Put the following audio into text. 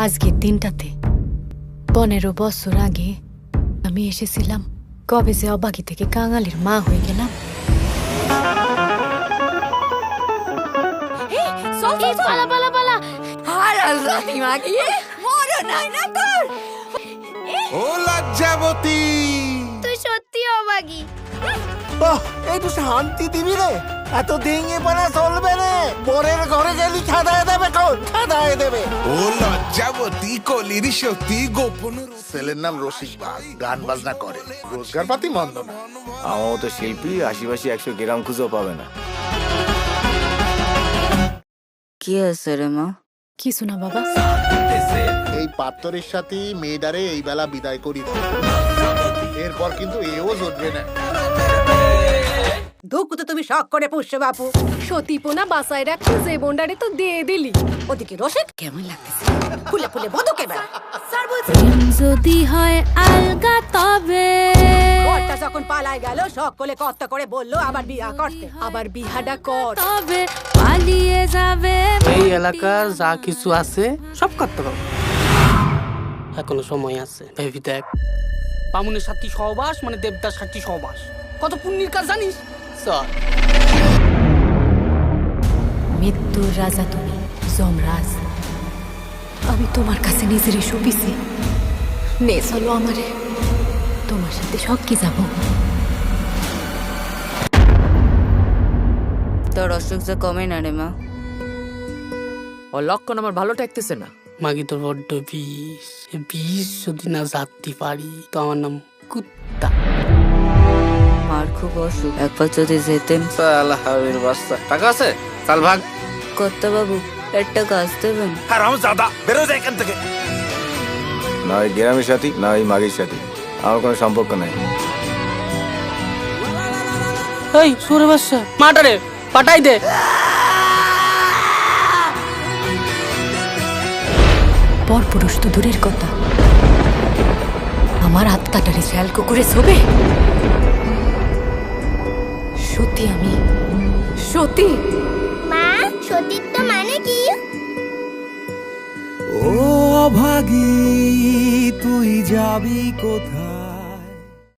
আজকের দিনটাতে 15 বছর আগে আমি এসেছিলাম। কবে যে অবাকি থেকে কাঙালির মা হয়ে গেলাম। ও লজ্জাবতী, তুই সত্যি অবাগী। একটু শান্তি দিবি রে, এত ডিঙে পানা চলবে রে। বরের ঘরে গেলি খাদায় দেবে, কোন খাদায় দেবে? ও লজ্জাবতী কলির সত্যি গোপন। ছেলের নাম রসিক বাগ, গান বাজনা করে, রোজগার পাতি মন্দ না। আমার মতো শিল্পী আশিপাশি 100 গ্রাম খুঁজেও পাবে না। কি আছে রে মা? কিছু না বাবা। এই পাত্তরের সাথে মেয়েদারে এই বেলা বিদায় করি, এরপর কিন্তু এও জুটবে না। দুঃখ তো তুমি শখ করে পুষছো বাপু। সতীপোনা বাসায় রাখতে যে বন্ডারে তো দিয়ে দিলি। ওদিকে রসিক কেমন লাগতেছে, ফুলে ফুলে বদকে বেড়া। প্রেম যদি হয় আলগা তবে বরটা যখন পালায় গেল, শখ করে কর্তা করে বললো আবার বিয়া করতে। আবার বিহাটা কর। তবে পালিয়ে যাবে। এই এলাকার যা কিছু আছে সব করতে পারবো, এখনো সময় আছে। ভেবি দেখ, বামুনের সাথী সহবাস মানে দেবদার সাথী সহবাস, কত পুণ্যের কাজ জানিস? চল। মৃত্যুর রাজা তুমি, যমরাজ। আমি তোমার কাছে নিজেরই সুপিছি। নে চলো আমারে, তোমার সাথে সব কি যাব। তোর অসুখ যে কমে না রে মা। ও লক্ষণ আমার ভালো ঠেকতেছে না। মাগি তোর বড্ড বিষ, বিষ যদি না জানতে পারি তো আমার নাম কুত্তা। মার খুব অসুখ, একবার যদি যেতেন। টাকা আছে, চাল ভাগ। কর্তা বাবু একটা কাজ দেবেন? না ওই গ্রামের সাথী, না ওই মাগির সাথী, আমার কোনো সম্পর্ক নাই। এই সুরে বাচ্চা, মাটারে পাঠাই দে। পরপুরুষ তো দূরের কথা, আমার আত্মাটারে ঝাল কুকুরে ছবে। সত্যি আমি সত্যি। মা, সতীত্ব মানে কি? ও অভাগী তুই যাবি কোথায়?